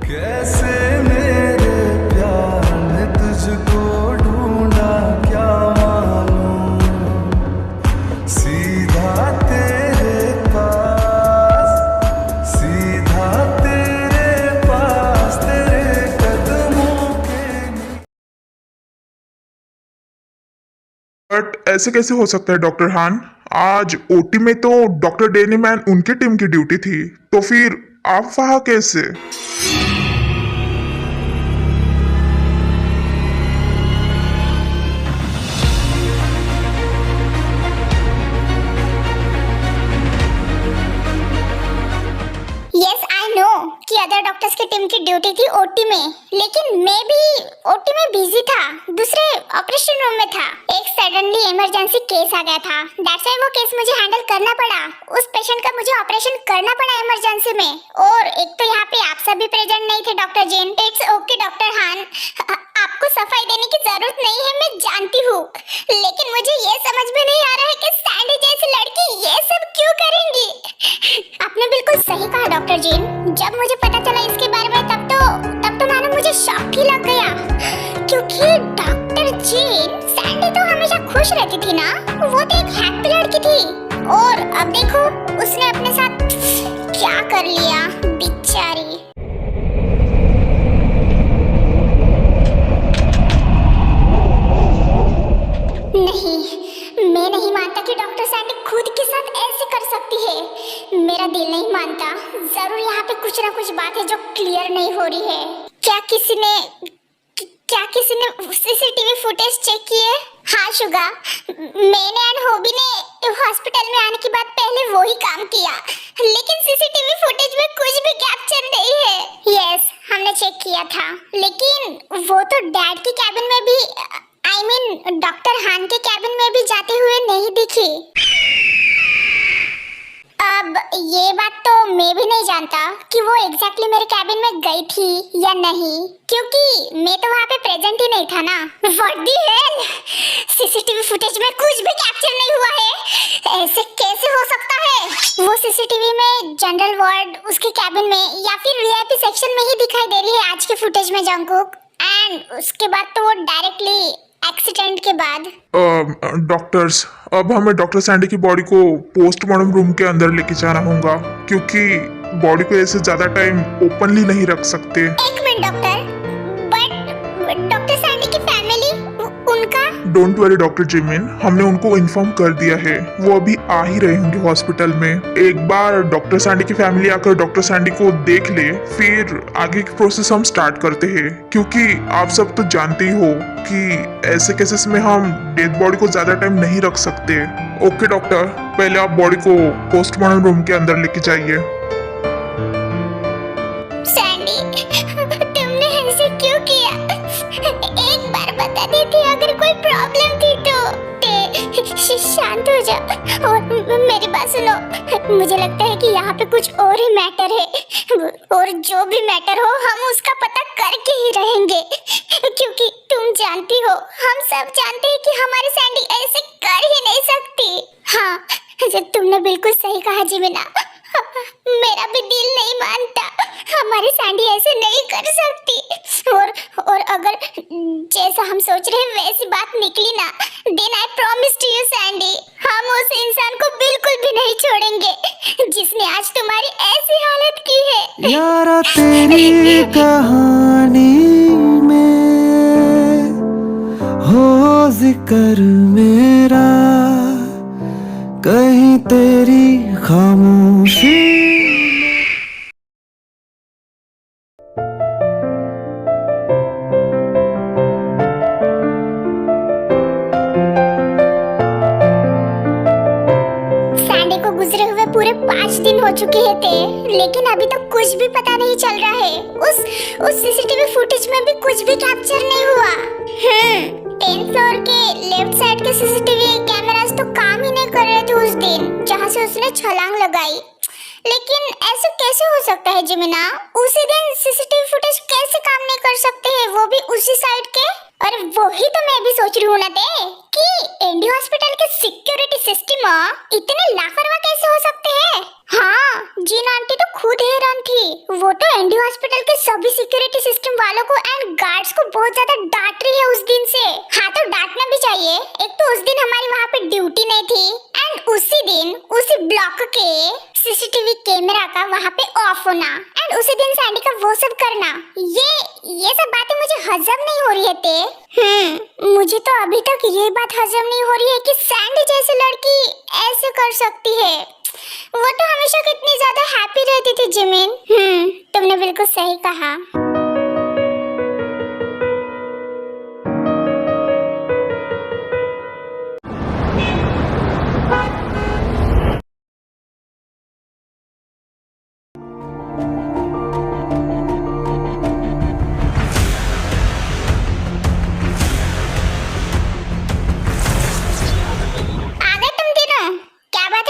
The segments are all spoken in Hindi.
कैसे मेरे प्यार ने तुझको ढूंढा क्या मालूम, सीधा तेरे पास, सीधा तेरे पास, तेरे कदमों के बट ऐसे कैसे हो सकता है डॉक्टर हान? आज ओटी में तो डॉक्टर डेनीमैन उनकी टीम की ड्यूटी थी, तो फिर आप वहां कैसे? यस आई नो कि अदर डॉक्टर्स की टीम की ड्यूटी थी ओटी में, लेकिन मैं भी ओटी में बिजी था, दूसरे ऑपरेशन रूम में था। एक सडनली इमरजेंसी केस आ गया था, दैट्स व्हाई वो केस मुझे हैंडल करना पड़ा। उस पेशेंट का मुझे ऑपरेशन करना पड़ा इमरजेंसी में। और एक तो यहाँ पे आप सभी प्रेजेंट नहीं थे doctor Jin. It's okay doctor Han, आपको सफाई देने की जरूरत नहीं है, मैं जानती हूँ, लेकिन मुझे ये समझ में नहीं आ रहा है कि सैंडी जैसी लड़की ये सब क्यों करेंगी। आपने बिल्कुल सही कहा डॉक्टर जीन, जब मुझे पता चला इसके बारे में तब तो मानो मुझे शॉक ही लग गया, क्योंकि डॉक्टर जीन सैंडी तो हमेशा खुश रहती थी ना, वो तो एक हैप्पी लड़की थी। और अब देखो उसने अपने साथ क्या कर लिया, बेचारी। नहीं, मैं नहीं मानता कि डॉक्टर सैंडी खुद के साथ ऐसे कर सकती है। मेरा दिल नहीं मानता, जरूर यहाँ पे कुछ ना कुछ बात है जो क्लियर नहीं हो रही है। क्या किसी ने सीसीटीवी फुटेज चेक किए? हाँ शुगा, मैंने एंड हॉबी ने हॉस्पिटल में आने के बाद पहले वो ही काम किया, लेकिन सीसीटीवी फुटेज में कुछ भी कैप्चर नहीं है। यस, हमने चेक किया था, लेकिन वो तो डैड की कैबिन में भी डॉक्टर हान के कैबिन में भी जाते हुए नहीं दिखी। अब ये बात तो मैं भी नहीं जानता कि वो एग्जैक्टली मेरे कैबिन में गई थी या नहीं, क्योंकि मैं तो वहाँ पे प्रेजेंट ही नहीं था ना। What the hell, CCTV footage में कुछ भी कैप्चर नहीं हुआ है, ऐसे कैसे हो सकता है? वो सीसीटीवी में जनरल वार्ड, उसके कैबिन में या फिर वीआईपी सेक्शन में ही दिखाई दे रही है आज के फुटेज में जंगकुक, एंड उसके बाद तो वो डायरेक्टली एक्सीडेंट के बाद। डॉक्टर्स, अब हमें डॉक्टर सैंडी की बॉडी को पोस्टमार्टम रूम के अंदर लेके जाना होगा, क्योंकि बॉडी को ऐसे ज्यादा टाइम ओपनली नहीं रख सकते। एक minute doctor, but doctor Sandy की फैमिली, उनका। डोंट वरी डॉक्टर जिमिन, हमने उनको इन्फॉर्म कर दिया है, वो अभी आ ही रहे होंगे हॉस्पिटल में। एक बार डॉक्टर सैंडी की फैमिली आकर डॉक्टर सैंडी को देख ले, फिर आगे की प्रोसेस हम स्टार्ट करते हैं, क्योंकि आप सब तो जानते ही हो कि ऐसे केसेस में हम डेड बॉडी को ज्यादा टाइम नहीं रख सकते। ओके डॉक्टर, पहले आप बॉडी को पोस्टमार्टम रूम के अंदर लेके जाइए। सैंडी, तुमने ऐसे क्यों किया? एक बार बता देती, अगर कोई प्रॉब्लम थी तो। शांत हो जा और मेरी बात सुनो। मुझे लगता है कि यहाँ पे कुछ और ही मैटर है, और जो भी मैटर हो हम उसका पता करके ही रहेंगे, क्योंकि तुम जानती हो, हम सब जानते हैं कि हमारी सैंडी ऐसे कर ही नहीं सकती। हाँ, तुमने बिल्कुल सही कहा जिमिना, मेरा भी दिल नहीं मानता, हमारी सैंडी ऐसे नहीं कर सकती। और अगर जैसा हम सोच रहे हैं वैसी बात निकली ना, then I promise to you Sandy, हम उस इंसान को बिल्कुल भी नहीं छोड़ेंगे जिसने आज तुम्हारी ऐसी हालत की है। यारा तेरी कहानी में हो जिक्र मेरा, कहीं तेरी खामोशी। सैंडी को गुजरे हुए पूरे 5 दिन हो चुके थे, लेकिन अभी तक कुछ भी पता नहीं चल रहा है। उस सीसीटीवी फुटेज में भी कुछ भी कैप्चर नहीं हुआ। 10th फ्लोर के लेफ्ट साइड के सीसीटीवी कैमरास तो काम ही नहीं कर रहे थे उस दिन, जहाँ से उसने छलांग लगाई। लेकिन ऐसे कैसे हो सकता है जिमिना? उसी दिन सीसीटीवी फुटेज कैसे काम नहीं कर सकते हैं, वो भी उसी साइड के? अरे वही तो मैं भी सोच रही हूँ ना, कि एनडी हॉस्पिटल के सिक्योरिटी सिस्टम इतने लापरवाह कैसे हो सकते हैं? हाँ, जीन आंटी तो खुद हैरान थी। वो तो एनडी हॉस्पिटल के सभी सिक्योरिटी सिस्टम वालों को एंड गार्ड्स को बहुत ज्यादा डांट रही है उस दिन से। हाँ, तो डांटना भी चाहिए। एक तो उस दिन हमारी वहाँ पे ड्यूटी नहीं थी एंड उसी दिन उसी ब्लॉक के सीसीटीवी कैमरा का वहाँ पे ऑफ होना एंड उसी दिन सैंडी का वो सब करना, ये सब बातें मुझे हजम नहीं हो रही है ते। मुझे तो अभी तक ये बात हजम नहीं हो रही है कि सैंडी जैसी लड़की ऐसे कर सकती है। वो तो हमेशा कितनी ज्यादा हैप्पी रहती थी जिमिन। तुमने बिल्कुल सही कहा।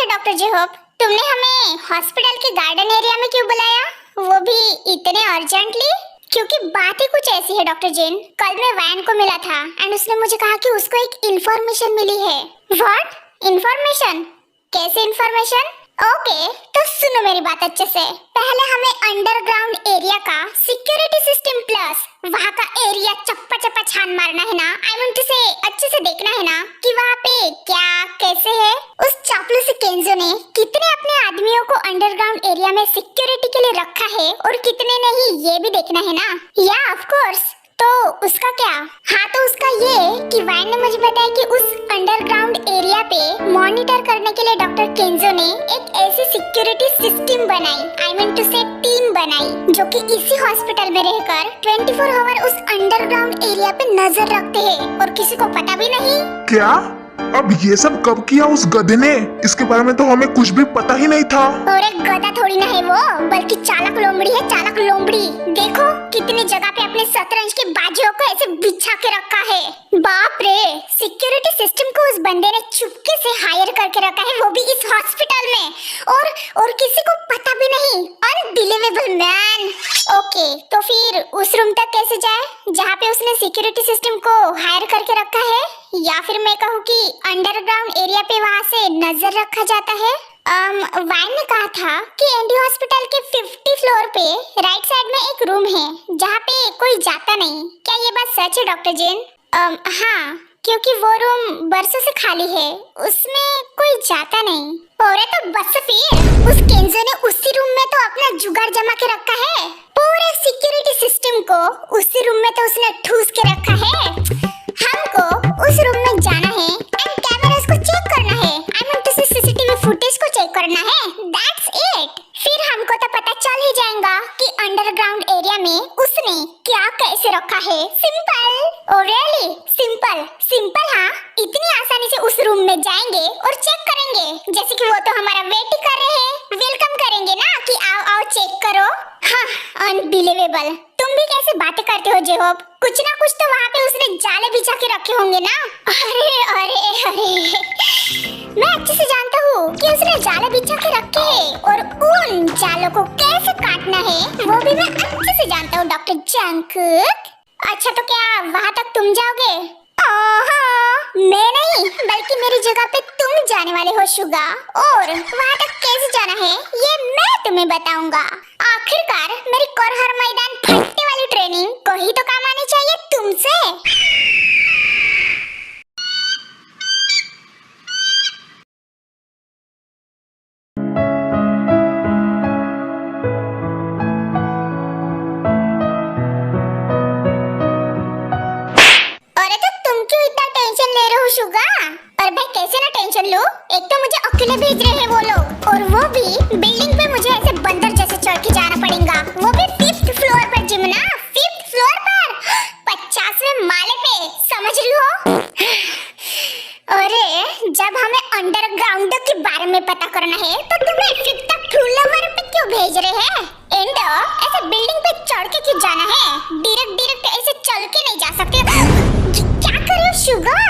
डॉक्टर जेहोब, तुमने हमें हॉस्पिटल के गार्डन एरिया में क्यों बुलाया, वो भी इतने अर्जेंटली? क्योंकि बात ही कुछ ऐसी है डॉक्टर जेन। कल मैं वैन को मिला था एंड उसने मुझे कहा कि उसको एक इंफॉर्मेशन मिली है। What information? कैसे इंफॉर्मेशन? ओके, तो सुनो मेरी बात अच्छे से। पहले हमें अंडरग्राउंड एरिया का सिक्योरिटी सिस्टम प्लस वहाँ का एरिया चप्पा चप्पा छान मारना है ना। आई वांट टू से अच्छे से देखना है ना कि वहाँ पे क्या कैसे है। उस चापलूसी केंजो ने कितने अपने आदमियों को अंडरग्राउंड एरिया में सिक्योरिटी के लिए रखा है और कितने नहीं, ये भी देखना है ना। या ऑफ कोर्स। तो उसका क्या? हाँ, तो उसका ये कि वैन ने मुझे बताया कि उस अंडरग्राउंड एरिया पे मॉनिटर करने के लिए डॉक्टर केंजो ने एक ऐसी सिक्योरिटी सिस्टम बनाई, आई मीन टू से टीम बनाई, जो कि इसी हॉस्पिटल में रहकर 24 आवर उस अंडरग्राउंड एरिया पे नजर रखते हैं और किसी को पता भी नहीं। क्या? अब ये सब कब किया उस गधे ने? इसके बारे में तो हमें कुछ भी पता ही नहीं था। और एक गधा थोड़ी ना है वो, बल्कि चालाक लोमड़ी है, चालाक लोमड़ी। देखो कितनी जगह पे अपने शतरंज के बाजियों को ऐसे बिछा के रखा है। बाप रे, सिक्योरिटी सिस्टम को उस बंदे ने चुपके से हायर करके रखा है, वो भी इस हॉस्पिटल में, और किसी को पता भी नहीं। Unbelievable man. ओके, तो फिर उस रूम तक कैसे जाए जहाँ पे उसने सिक्योरिटी सिस्टम को हायर करके रखा है? या फिर मैं कहूँ कि अंडरग्राउंड एरिया पे वहाँ से नजर रखा जाता है। वैन ने कहा था कि एनडी हॉस्पिटल के 50 फ्लोर पे राइट साइड में एक रूम है जहाँ पे कोई जाता नहीं। क्या ये बात सच है डॉक्टर जेन? हाँ, क्योंकि वो रूम बरसों से खाली है, उसमें कोई जाता नहीं। और तो बस फिर उस केंजो ने उसी रूम में तो अपना जुगाड़ जमा के रखा है। पूरे सिक्योरिटी सिस्टम को उसी रूम में तो उसने ठूस के रखा है। हमको उस रूम में जाना है एंड कैमरास को चेक करना है, आई मीन टू से सीसीटीवी फुटेज को चेक करना है। That's it. फिर हमको तो पता चल ही जाएगा कि अंडरग्राउंड एरिया में उसने क्या कैसे रखा है। सिंपल। Oh really? सिंपल हाँ, इतनी आसानी से उस रूम में जाएंगे और चेक करेंगे, जैसे कि वो तो हमारा वेट ही कर रहे हैं। वेलकम करेंगे ना कि आओ चेक करो। हाँ, अनबिलीवेबल। तुम भी कैसे बातें करते हो जेहोब? कुछ ना कुछ तो वहाँ पे उसने जाले बिछा के रखे होंगे ना। अरे मैं अच्छे से जानता हूँ कि उसने जाले बिछा के रखे हैं और उन जालों को कैसे काटना है वो भी मैं अच्छे से जानता हूँ डॉक्टर जंकुक। अच्छा, तो क्या वहाँ तक तुम जाओगे? मैं नहीं, बल्कि मेरी जगह पे तुम जाने वाले हो शुगा। और वहाँ तक कैसे जाना है ये मैं तुम्हें बताऊंगा। आखिरकार मेरी कोरहर मैदान फटने वाली ट्रेनिंग को ही तो काम आनी चाहिए तुमसे। और भाई कैसे ना टेंशन लो, एक तो मुझे अकेले भेज रहे हैं वो लोग, और वो भी बिल्डिंग पे मुझे ऐसे बंदर जैसे चढ़ के जाना पड़ेगा, वो भी 5th फ्लोर पर जिमना, 5th फ्लोर पर 50वें माले पे, समझ रही हो? अरे जब हमें अंडरग्राउंड के बारे में पता करना है तो तुम्हें 5th फ्लोर पे क्यों भेज रहे हैं? एंड ऐसे बिल्डिंग पे चढ़ के क्यों जाना है? डायरेक्ट ऐसे चल के नहीं जा सकते। क्या कर रहे हो शुगा?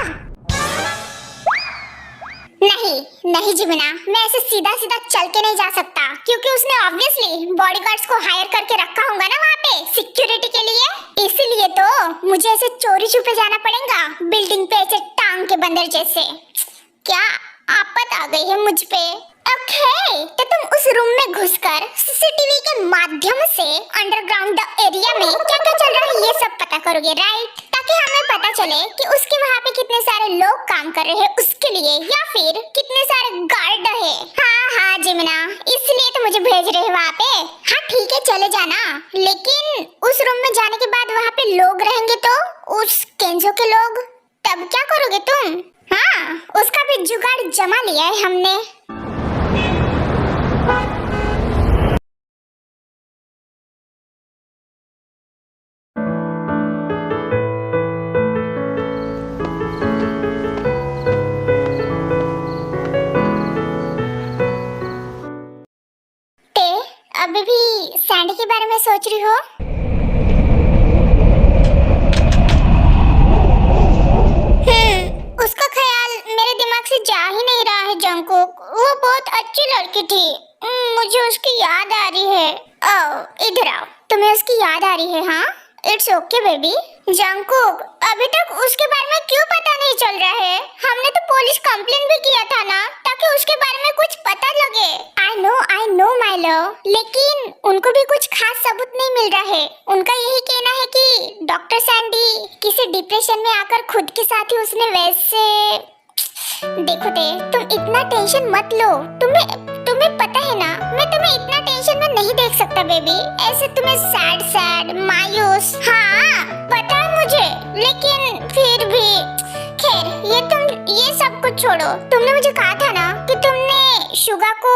नहीं जिमिना, मैं ऐसे सीधा चल के नहीं जा सकता, क्योंकि उसने ऑब्वियसली बॉडीगार्ड्स को हायर करके रखा होगा ना वहाँ पे सिक्योरिटी के लिए। इसीलिए तो मुझे ऐसे चोरी छुपे जाना पड़ेगा, बिल्डिंग पे ऐसे टांग के बंदर जैसे। क्या आफत आ गई है मुझ पे। ओके, तो तुम उस रूम में घुसकर सीसीटीवी के माध्यम से अंडरग्राउंड एरिया में क्या क्या चल रहा है ये सब पता करोगे, राइट? ताकि हमें पता चले कि उसके वहाँ पे कितने सारे लोग काम कर रहे हैं उसके लिए, या फिर कितने सारे गार्ड है। हाँ जिमिना, इसलिए तो मुझे भेज रहे हैं वहाँ पे। हाँ ठीक है, चले जाना, लेकिन उस रूम में जाने के बाद वहाँ पे लोग रहेंगे तो उस केंजो के लोग, तब क्या करोगे तुम? हाँ, उसका भी जुगाड़ जमा लिया है हमने। ते अभी भी सैंडी के बारे में सोच रही हो? उसका ख्याल मेरे दिमाग से जा ही नहीं रहा है जंगकुक। वो बहुत अच्छी लड़की थी, मुझे उसकी याद आ रही है। ओह इधर आओ, तुम्हें उसकी याद आ रही है? हाँ इट्स ओके बेबी। जंगकुक, अभी तक उसके बारे में क्यों पता नहीं चल रहा है? हमने तो पुलिस कंप्लेन भी किया था ना, ताकि उसके बारे में कुछ पता लगे। आई नो माय लव, लेकिन उनको भी कुछ खास सबूत नहीं मिल रहा है। उनका यही कहना है कि डॉक्टर सैंडी किसी डिप्रेशन में आकर खुद के साथ ही उसने वैसे। देखो ते, तुम इतना टेंशन मत लो। तुम्हें पता है ना, मैं तुम्हें इतना टेंशन में नहीं देख सकता बेबी। ऐसे तुम्हें सैड मायूस। हाँ पता है मुझे, लेकिन फिर भी खैर ये सब कुछ छोड़ो। तुमने मुझे कहा था ना कि तुमने शुगा को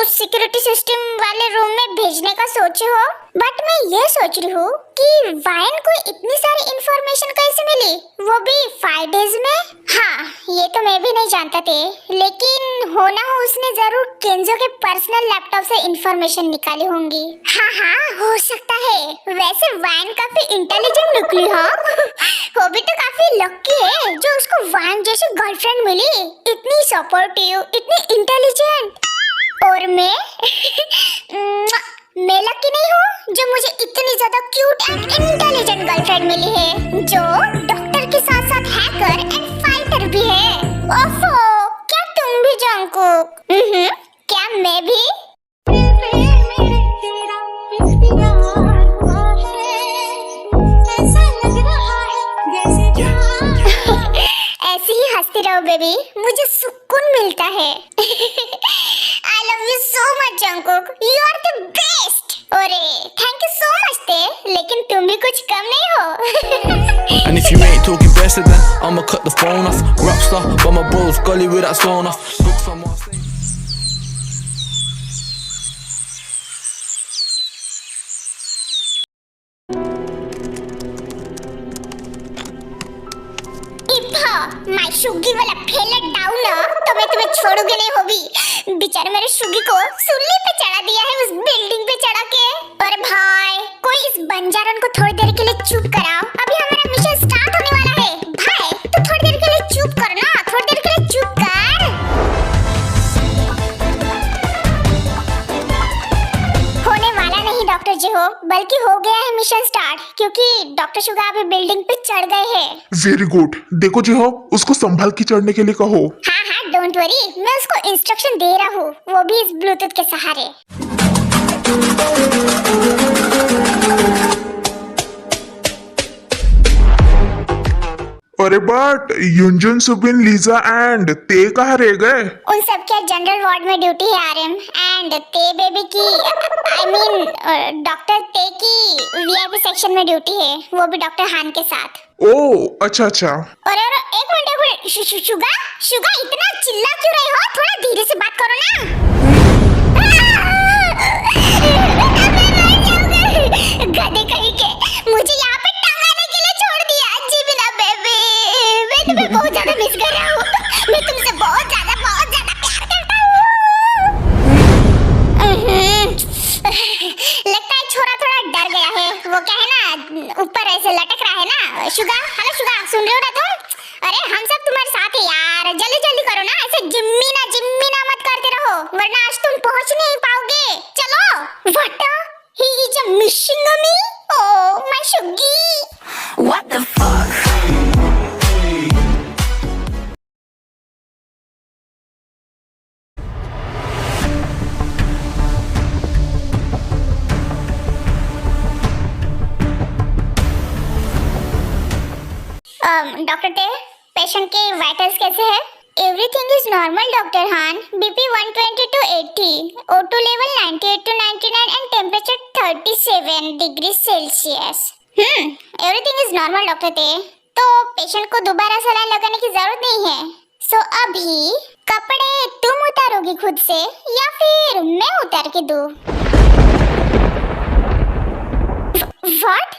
उस सिक्योरिटी सिस्टम वाले रूम में भेजने का सोचे हो, बट मैं ये सोच रही हूँ कि वायन को इतनी सारी इंफॉर्मेशन कैसे मिली, वो भी 5 डेज में? हाँ ये तो मैं भी नहीं जानता थे, लेकिन हो ना हो उसने जरूर केंजो के पर्सनल लैपटॉप से इंफॉर्मेशन निकाली होंगी। हाँ हो सकता है। वैसे वायन काफी इंटेलिजेंट निकली। हाँ वो भी तो काफी लकी है जो उसको वायन जैसी गर्लफ्रेंड मिली, इतनी सपोर्टिव, इतनी इंटेलिजेंट। और मैं लकी नहीं हूँ जो मुझे इतनी ज्यादा क्यूट एंड इंटेलिजेंट गर्लफ्रेंड मिली है, जो डॉक्टर के साथ साथ हैकर एंड फाइटर भी है। ओफो, क्या तुम भी जंगकुक? क्या मैं भी? ऐसे ही हंसती रहो बेबी, मुझे सुकून मिलता है। I love you so much Jungkook, you are the best। अरे थैंक यू सो मच ते, लेकिन तुम भी कुछ कम नहीं हो। And if you ain't talking better, then I'ma cut the phone off. Rockstar, but my bros gully with that stone off. Book someone. My शुगी वाला फेले डाउन ना, तो मैं तुम्हें छोड़ूंगी नहीं होगी। बेचारे मेरे शुगी को सुल्ली पे चढ़ा दिया है, उस बिल्डिंग पे चढ़ा के। और भाई कोई इस बंजारन को थोड़ी देर के लिए चुप कराओ, अभी हमारा मिशन स्टार्ट होने वाला है। भाई तू थोड़ी देर के लिए चुप कर ना, थोड़ी देर के लिए चुप कर। होने वाला नहीं डॉक्टर जी हो, बल्कि हो गया है मिशन स्टार्ट, क्योंकि डॉक्टर शुगा अभी बिल्डिंग पे चढ़ गए हैं। Very good. देखो जी हो, उसको संभाल के चढ़ने के लिए कहो। हाँ डोंट वरी, मैं उसको इंस्ट्रक्शन दे रहा हूँ, वो भी इस ब्लूटूथ के सहारे। अरे बट युंजुन, सुबिन, लीजा एंड ते कहाँ रह गए? उन सब के जनरल वार्ड में ड्यूटी है आरएम, एंड ते बेबी की आई मीन डॉक्टर ते की वीआईपी सेक्शन में ड्यूटी है, वो भी डॉक्टर हान के साथ। ओह अच्छा। और एक मिनट शुगा इतना चिल्ला क्यों रहे हो? थोड़ा धीरे से बात करो ना। गधे कहीं के, मुझे यहाँ पे टंगाने के लिए छोड़ दिया। जी बिना बेबी, मैं तुम्हें बहुत ज्यादा मिस कर रहा हूँ, मैं तुमसे बहुत ज्यादा प्यार करता हूँ। लगता है छोरा थोड़ा डर गया है, वो क्या है ना ऊपर ऐसे लटक रहा है ना। शुगा, हेलो शुगा, सुन रहे हो ना तुम? अरे हम सब तुम्हारे साथ है यार, जल्दी करो ना, ऐसे जिम्मी ना मत करते रहो, वरना आज तुम पहुंच नहीं पाओगे। चलो। What? He is missing me? Oh my शुगी। What the fuck? डॉक्टर ते पेशेंट के वाइटल्स कैसे है? एवरीथिंग इज नॉर्मल डॉक्टर हान. BP 120 to 80, O2 level 98 to 99 and temperature 37 degree Celsius. Everything is normal doctor ते. तो पेशेंट को दोबारा सलाइन लगाने की जरूरत नहीं है. सो अभी कपड़े तुम उतारोगी खुद से या फिर मैं उतार के दूं? व्हाट?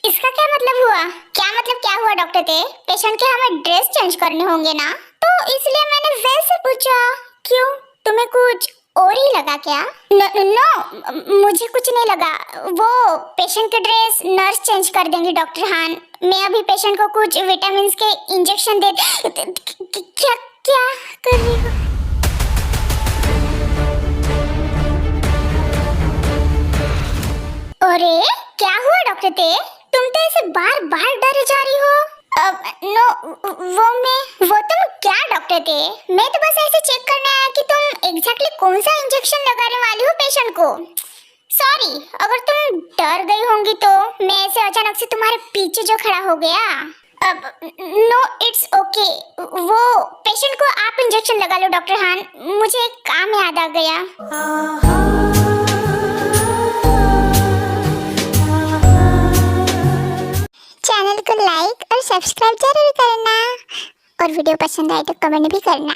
इसका क्या मतलब हुआ? क्या हुआ डॉक्टर ते? पेशेंट के हमें ड्रेस चेंज करने होंगे ना, तो इसलिए मैंने वैसे पूछा. क्यों, तुम्हें कुछ और ही लगा क्या? नो, मुझे कुछ नहीं लगा. वो पेशेंट के ड्रेस नर्स चेंज कर देंगी डॉक्टर हान. मैं अभी पेशेंट को कुछ विटामिन के इंजेक्शन दे. क्या कर रही हो? अरे क्या हुआ डॉक्टर ते? तुम तो ऐसे बार बार डरे जा रही हो. वो तुम क्या डॉक्टर थे? मैं तो बस ऐसे चेक करने आया कि तुम एग्जैक्टली कौन सा इंजेक्शन लगाने वाली हो पेशेंट को. सॉरी, अगर तुम डर गई होंगी तो मैं ऐसे अचानक से तुम्हारे पीछे जो खड़ा हो गया. No, it's okay. वो पेशेंट को आप इंजेक्शन लगा लो डॉक्टर हान. मुझे एक काम याद आ गया. चैनल को लाइक और सब्सक्राइब जरूर करना और वीडियो पसंद आए तो कमेंट भी करना.